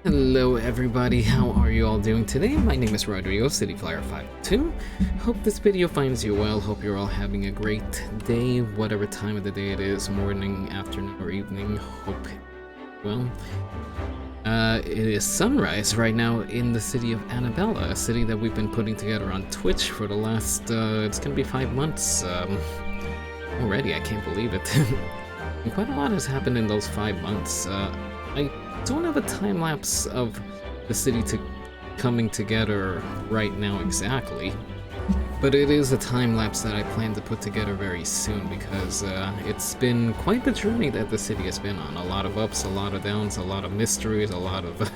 Hello everybody, how are you all doing today? My name is Rodrigo, CityFlyer52. Hope this video finds you well, hope you're all having a great day, whatever time of the day it is, morning, afternoon, or evening, hope well. It is sunrise right now in the city of Annabella, a city that we've been putting together on Twitch for the last, it's gonna be 5 months, already, I can't believe it. And quite a lot has happened in those 5 months. I don't have a time-lapse of the city coming together right now exactly, but it is a time-lapse that I plan to put together very soon because it's been quite the journey that the city has been on. A lot of ups, a lot of downs, a lot of mysteries, a lot of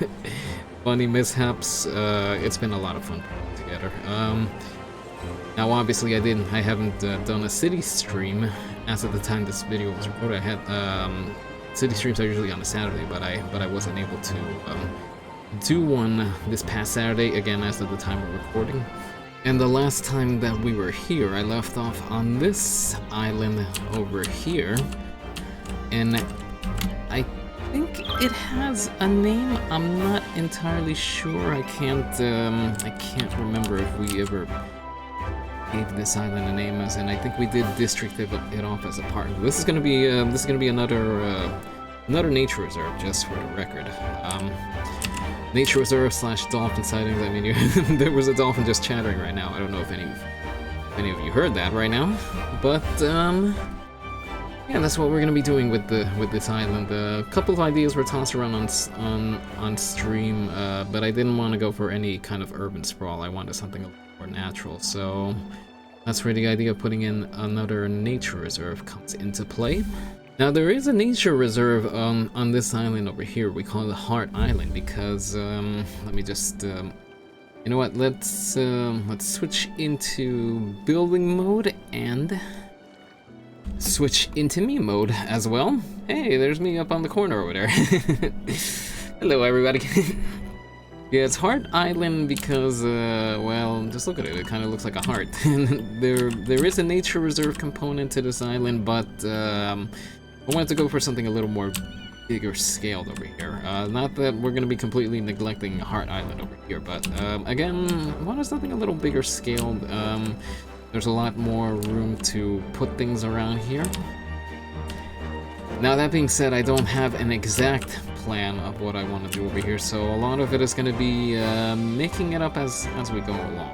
funny mishaps. It's been a lot of fun putting together. Now obviously I haven't done a city stream as of the time this video was recorded. I had city streams are usually on a Saturday, but I wasn't able to do one this past Saturday, again as of the time of recording. And the last time that we were here, I left off on this island over here, and I think it has a name. I'm not entirely sure. I can't remember if we ever gave this island a name, as in I think we did district it off as a park. This is gonna be another nature reserve, just for the record. Nature reserve / dolphin sightings. I mean, there was a dolphin just chattering right now. I don't know if any of you heard that right now, but yeah, that's what we're gonna be doing with this island. A couple of ideas were tossed around on stream, but I didn't want to go for any kind of urban sprawl. I wanted something a little more natural, so that's where the idea of putting in another nature reserve comes into play. Now there is a nature reserve on this island over here. We call it Heart Island because let me just you know what? Let's switch into building mode and switch into me mode as well. Hey, there's me up on the corner over there. Hello everybody. Yeah, it's Heart Island because, well, just look at it. It kind of looks like a heart. there is a nature reserve component to this island, but I wanted to go for something a little more bigger scaled over here. Not that we're going to be completely neglecting Heart Island over here, but again, I wanted something a little bigger scaled. There's a lot more room to put things around here. Now that being said, I don't have an exact plan of what I want to do over here, so a lot of it is going to be making it up as we go along.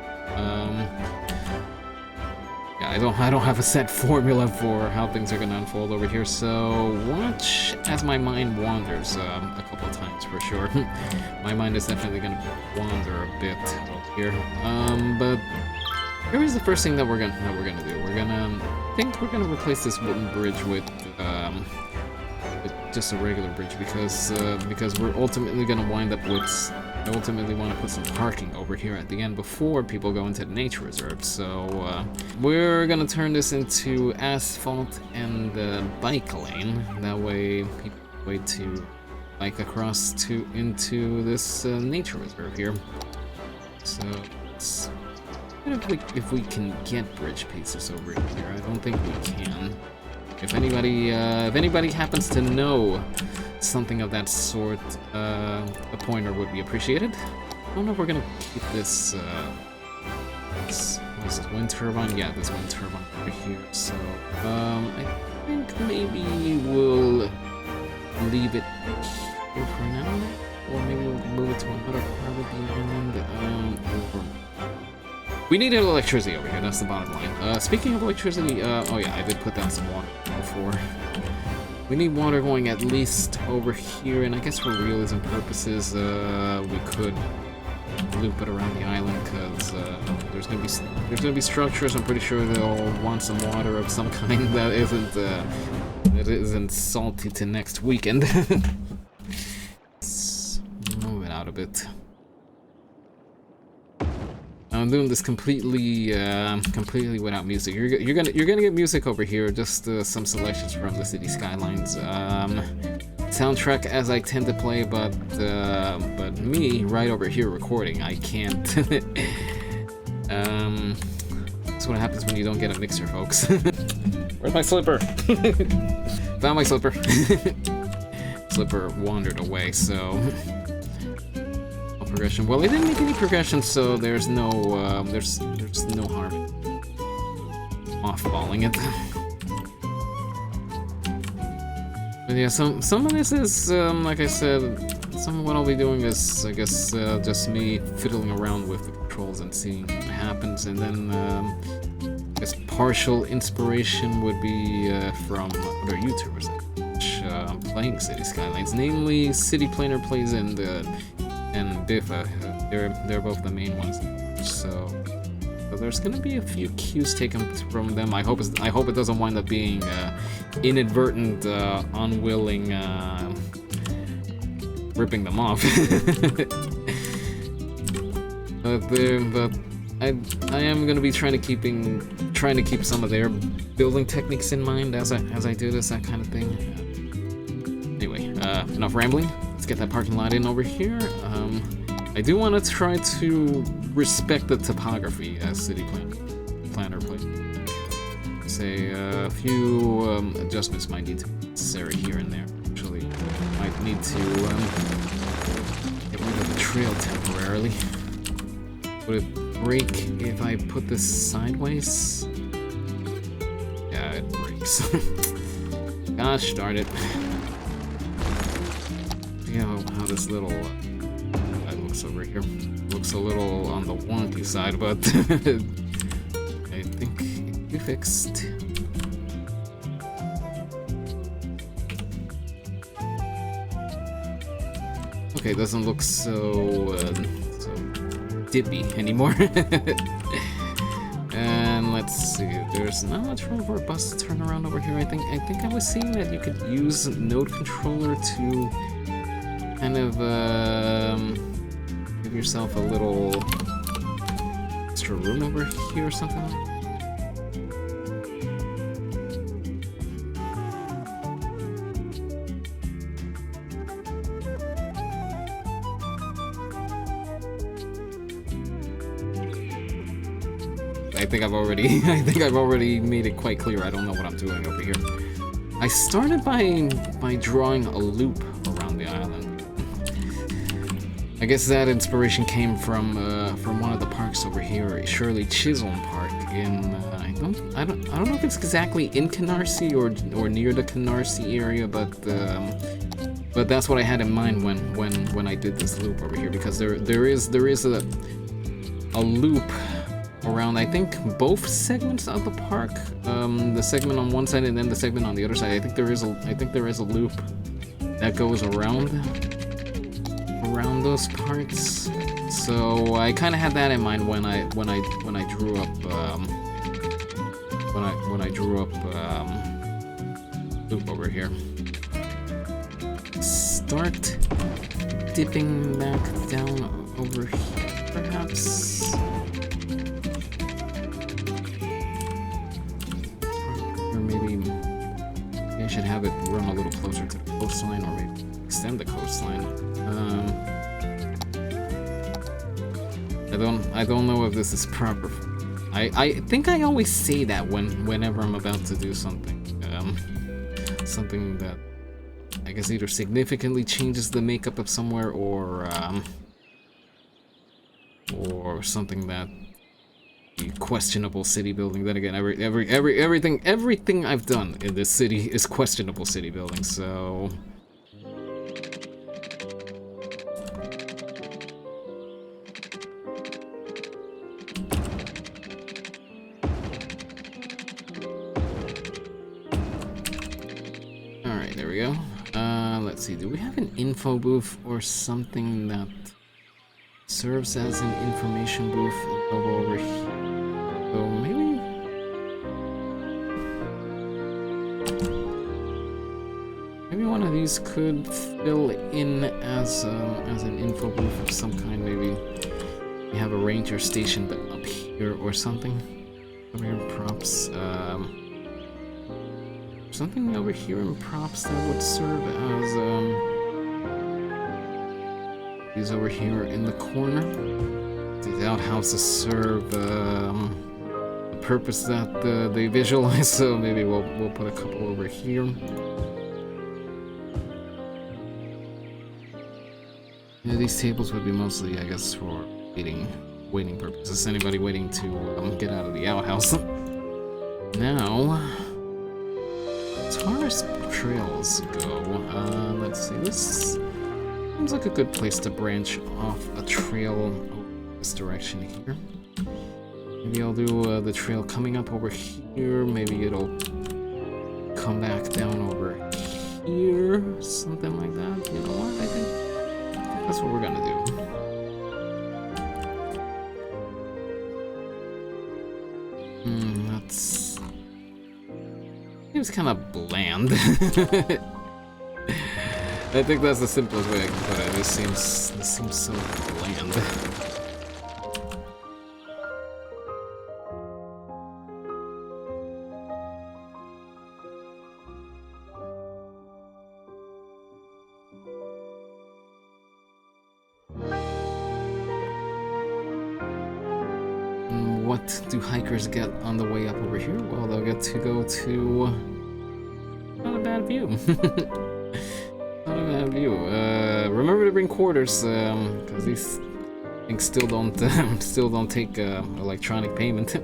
Yeah, I don't have a set formula for how things are going to unfold over here, so watch as my mind wanders a couple of times for sure. My mind is definitely going to wander a bit over here, but here is the first thing that we're gonna do. I think we're gonna replace this wooden bridge with just a regular bridge because we're ultimately gonna wind up with. I ultimately want to put some parking over here at the end before people go into the nature reserve. So we're gonna turn this into asphalt and bike lane. That way people have a way to bike across into this nature reserve here. So let's. If we can get bridge pieces over here, I don't think we can. If anybody happens to know something of that sort, a pointer would be appreciated. I don't know if we're gonna keep this. What is this, wind turbine? Yeah, this wind turbine over here. So I think maybe we'll leave it here for now, or maybe we'll move it to another part of the island. We need electricity over here, that's the bottom line. Speaking of electricity, oh yeah, I did put down some water before. We need water going at least over here, and I guess for realism purposes, we could loop it around the island, because there's gonna be structures. I'm pretty sure they'll want some water of some kind that isn't salty to next weekend. Let's move it out a bit. I'm doing this completely without music. You're gonna get music over here. Just some selections from the city Skylines soundtrack, as I tend to play, but me right over here recording, I can't. That's what happens when you don't get a mixer, folks. Where's my slipper? Found my slipper. Slipper wandered away, so no progression. Well, I didn't make any progression, so there's no there's no harm in mothballing it. But yeah, some of this is like I said, some of what I'll be doing is, I guess, just me fiddling around with the controls and seeing what happens, and then I guess partial inspiration would be from other YouTubers playing City Skylines, namely City Planner Plays and Biffa. They're both the main ones. So there's gonna be a few cues taken from them. I hope it doesn't wind up being inadvertent, unwilling ripping them off. but I am gonna be trying to keep some of their building techniques in mind as I do this, that kind of thing. Anyway, enough rambling. Let's get that parking lot in over here. I do want to try to respect the topography as City Planner Plays. Say a few adjustments might need to be necessary here and there. Actually, might need to get rid of the trail temporarily. Would it break if I put this sideways? Yeah, it breaks. Gosh darn it. See how this little guy looks over here. Looks a little on the wonky side, but I think it can be fixed. Okay, it doesn't look so dippy anymore. And let's see, there's not much room for a bus to turn around over here. I think I was seeing that you could use node controller to kind of give yourself a little extra room over here or something like that. I think I've already made it quite clear. I don't know what I'm doing over here. I started by drawing a loop around the island. I guess that inspiration came from one of the parks over here, Shirley Chisholm Park in I don't know if it's exactly in Canarsie or near the Canarsie area, but that's what I had in mind when I did this loop over here, because there is a loop around, I think, both segments of the park, the segment on one side and then the segment on the other side. I think there is a loop that goes around those parts. So I kind of had that in mind when I drew up loop over here. Start dipping back down over here, perhaps. Maybe I should have it run a little closer to the coastline, or maybe extend the coastline. I don't know if this is proper. I think I always say that whenever I'm about to do something. Something that I guess either significantly changes the makeup of somewhere, or something that questionable city building. Then again, everything I've done in this city is questionable city building, so alright, there we go. Let's see, do we have an info booth or something that serves as an information booth over here? So maybe one of these could fill in as an info booth of some kind. Maybe we have a ranger station but up here or something. Over here in props. Something over here in props that would serve as these over here in the corner. These outhouses serve the purpose that they visualize, so maybe we'll put a couple over here. Yeah, these tables would be mostly, I guess, for waiting purposes. Anybody waiting to get out of the outhouse. Now, as far as trails go, let's see. This seems like a good place to branch off a trail this direction here. Maybe I'll do the trail coming up over here. Maybe it'll come back down over here, something like that. You know what? I think that's what we're gonna do. That's... Seems kind of bland. I think that's the simplest way I can put it. This seems so bland. What do hikers get on the way up over here? Well, they'll get to go to... Not a bad view. Not a bad view. Remember to bring quarters, because these things still don't take electronic payment. I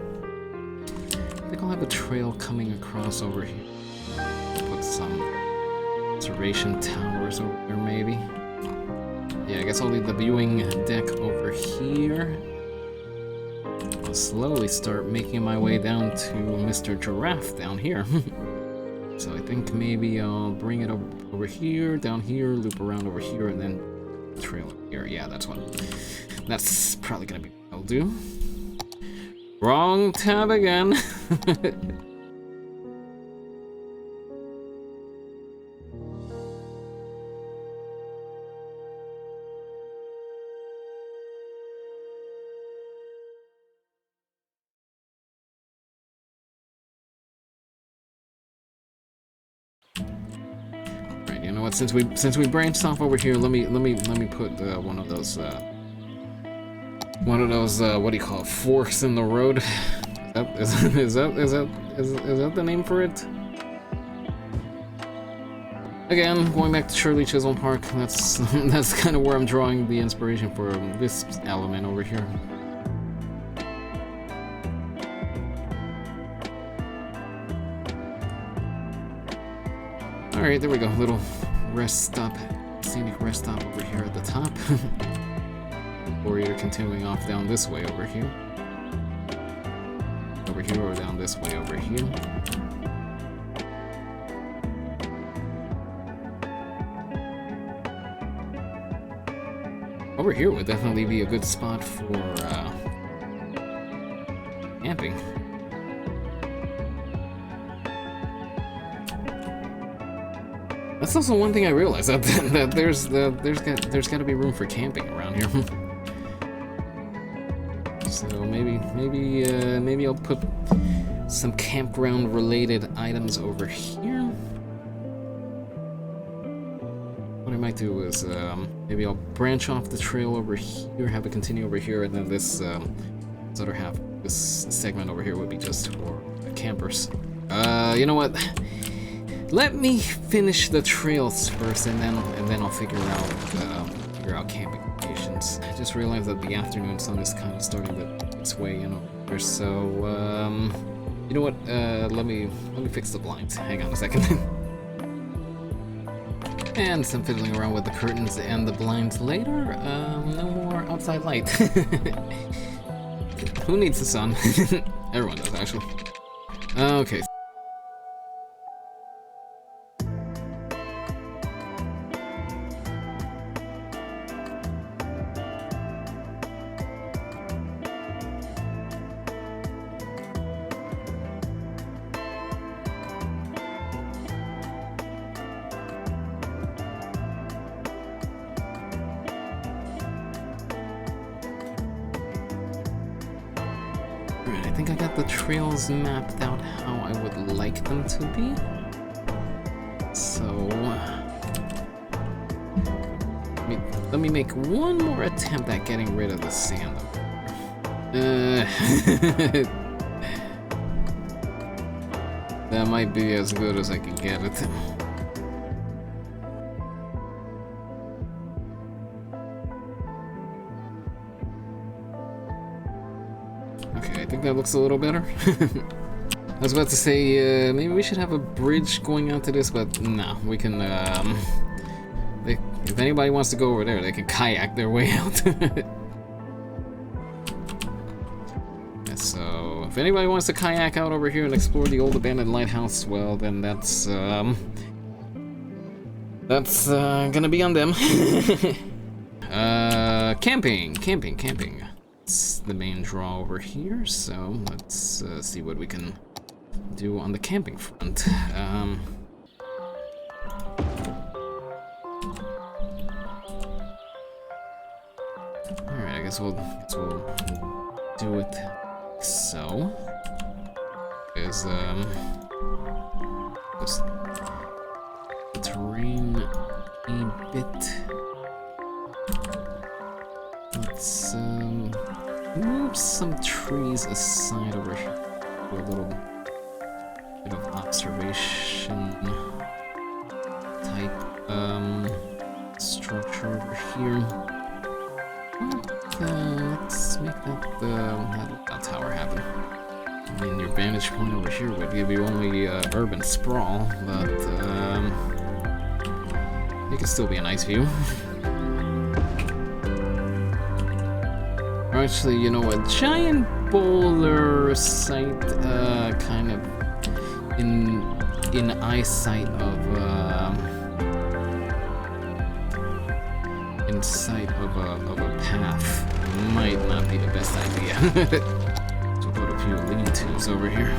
think I'll have a trail coming across over here. Put some observation towers over here, maybe. Yeah, I guess I'll leave the viewing deck over here. I'll slowly start making my way down to Mr. Giraffe down here. So I think maybe I'll bring it over here, down here, loop around over here, and then trail up here. Yeah, that's probably gonna be what I'll do. Wrong tab again. You know what? Since we branched off over here, let me put one of those what do you call it? Forks in the road. Is that the name for it? Again, going back to Shirley Chisholm Park. That's kind of where I'm drawing the inspiration for this element over here. Alright, there we go. Little rest stop, scenic rest stop over here at the top. Or you're continuing off down this way over here. Over here or down this way over here. Over here would definitely be a good spot for camping. That's also one thing I realized, that there's got to be room for camping around here. So maybe I'll put some campground related items over here. What I might do is maybe I'll branch off the trail over here, have it continue over here, and then this other half, this segment over here would be just for campers. You know what? Let me finish the trails first, and then I'll figure out camping locations. I just realized that the afternoon sun is kind of starting to its way, you know. So you know what? Let me fix the blinds. Hang on a second. And some fiddling around with the curtains and the blinds later. No more outside light. Who needs the sun? Everyone does, actually. Okay. Alright, I think I got the trails mapped out how I would like them to be. So, let me make one more attempt at getting rid of the sand. That might be as good as I can get it. Okay, I think that looks a little better. I was about to say, maybe we should have a bridge going out to this, but no, we can, if anybody wants to go over there, they can kayak their way out. Yeah, so, if anybody wants to kayak out over here and explore the old abandoned lighthouse, well, then that's gonna be on them. Camping. It's the main draw over here, so let's see what we can do on the camping front. Alright, I guess we'll do it so. Is just the terrain a bit. Let's move some trees aside over here. Do a little bit of observation type structure over here. Let's make that tower happen. I mean, your vantage point over here would give you only urban sprawl, but it could still be a nice view. Actually, you know, a giant boulder site, kind of in eyesight of in sight of a path might not be the best idea. So put a few lean-tos over here.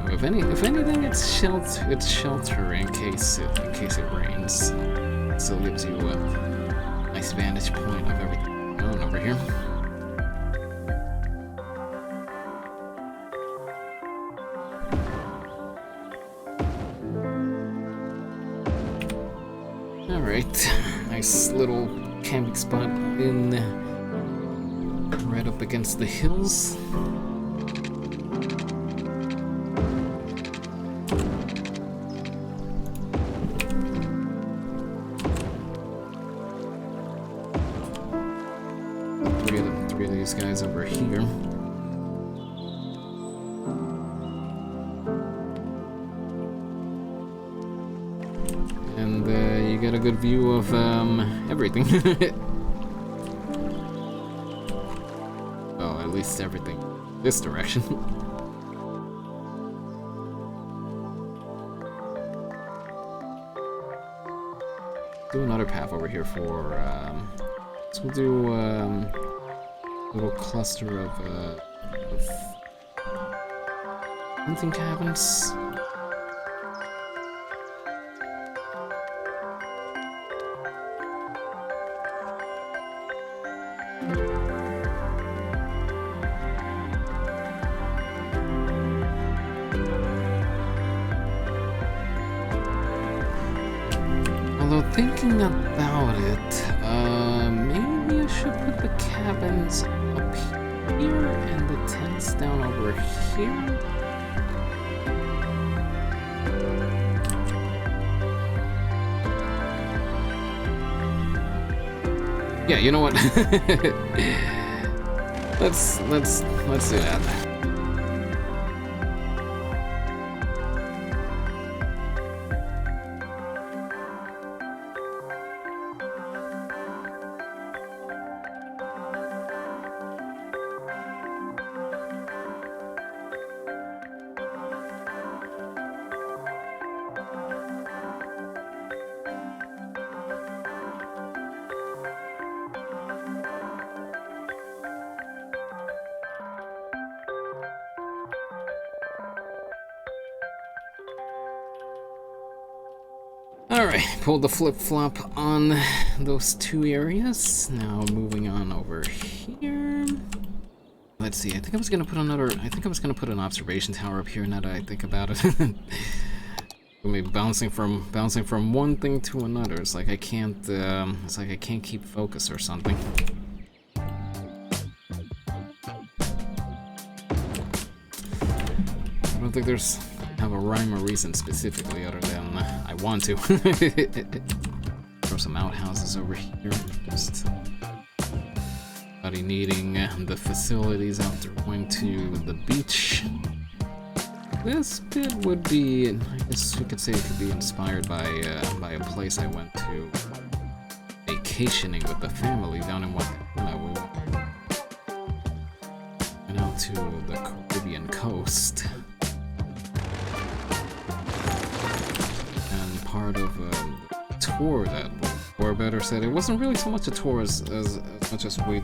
So if anything, it's shelter in case it rains. It still gives you a nice vantage point of everything going on over here. Alright, nice little camping spot in right up against the hills. Three of these guys over here. And you get a good view of everything. Oh, at least everything this direction. Do another path over here for so we'll do a little cluster of hunting cabins. Although thinking about it, maybe I should put the cabins up here and the tents down over here. Yeah, you know what? let's do that. Alright, pulled the flip-flop on those two areas. Now moving on over here. Let's see, I think I was gonna put an observation tower up here now that I think about it. Maybe bouncing from one thing to another. It's like I can't keep focus or something. I don't think there's have a rhyme or reason specifically other than I want to. Throw some outhouses over here. Just somebody needing the facilities after going to the beach. This bit would be, I guess you could say it could be inspired by a place I went to vacationing with the family down in Wakana. We went out to the Caribbean coast. And part of the tour that, or better said, it wasn't really so much a tour as much as we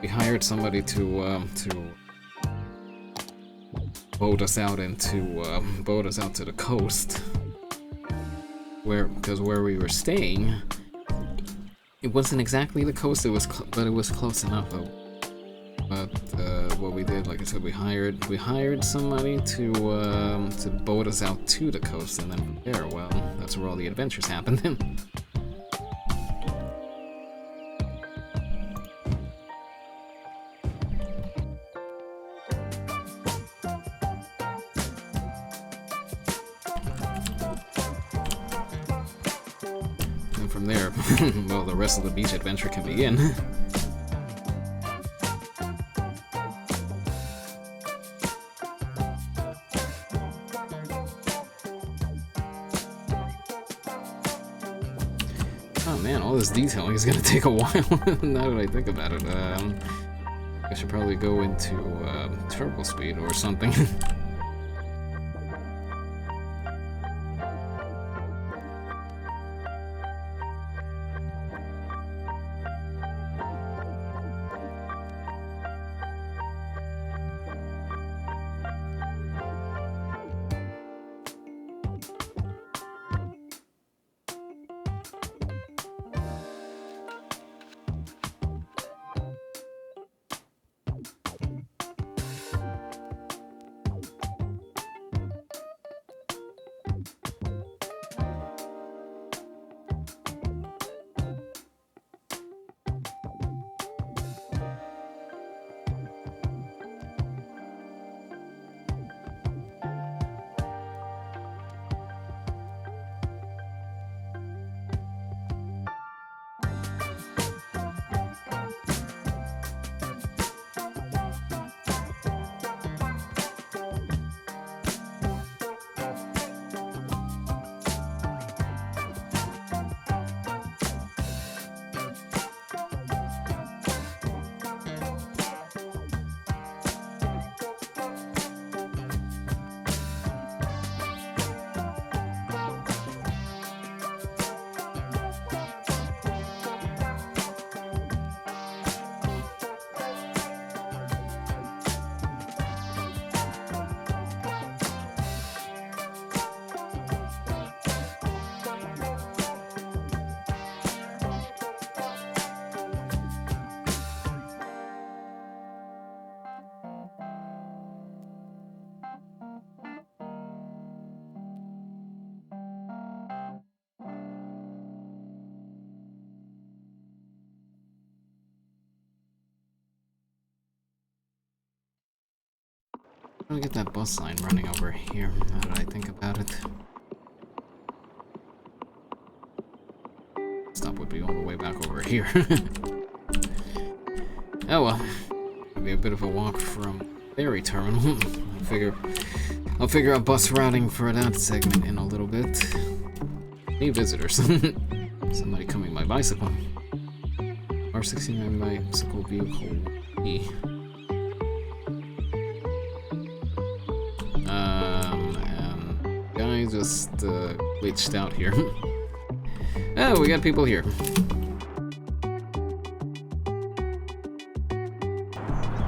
hired somebody to boat us out to the coast, because where we were staying, it wasn't exactly the coast. But it was close enough. But what we did, like I said, we hired somebody to boat us out to the coast, and then from there, well, that's where all the adventures happened. From there, well, the rest of the beach adventure can begin. Oh man, all this detailing is gonna take a while. Now that I think about it, I should probably go into turbo speed or something. I'll get that bus line running over here, now that I think about it. Stop would be all the way back over here. Oh well. It'll be a bit of a walk from ferry terminal. I'll figure out bus routing for that segment in a little bit. Hey visitors. Somebody coming by bicycle. R69 bicycle vehicle E. And guy just glitched out here. Oh, we got people here.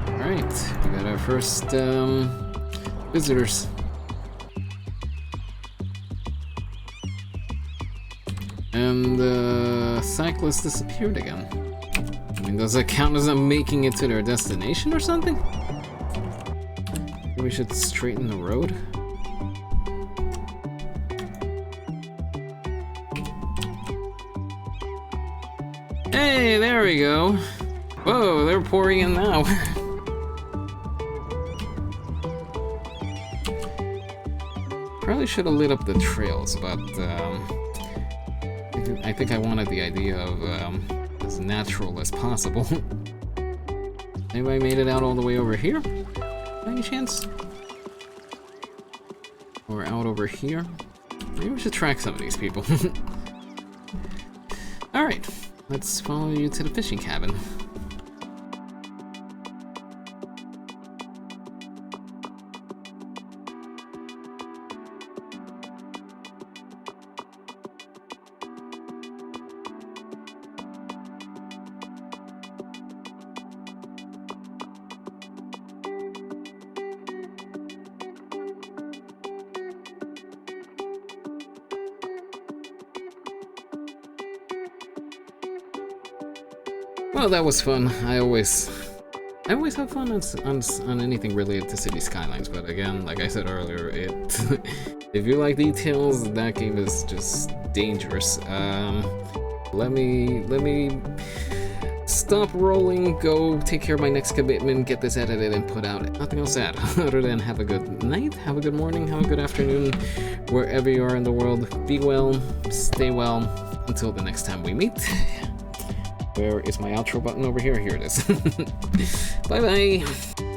Alright, we got our first visitors. And the cyclist disappeared again. I mean, does that count as them making it to their destination or something? Maybe we should straighten the road. Hey, there we go. Whoa, they're pouring in now. Probably should have lit up the trails, but I think I wanted the idea of as natural as possible. Anybody made it out all the way over here? By any chance? Or out over here? Maybe we should track some of these people. Alright, let's follow you to the fishing cabin. Well, that was fun. I always have fun on anything related to City Skylines, but again, like I said earlier, if you like details, that game is just dangerous. Let me stop rolling, go take care of my next commitment, get this edited and put out. Nothing else to add other than have a good night, have a good morning, have a good afternoon, wherever you are in the world. Be well, stay well, until the next time we meet. Where is my outro button? Over here? Here it is. Bye-bye!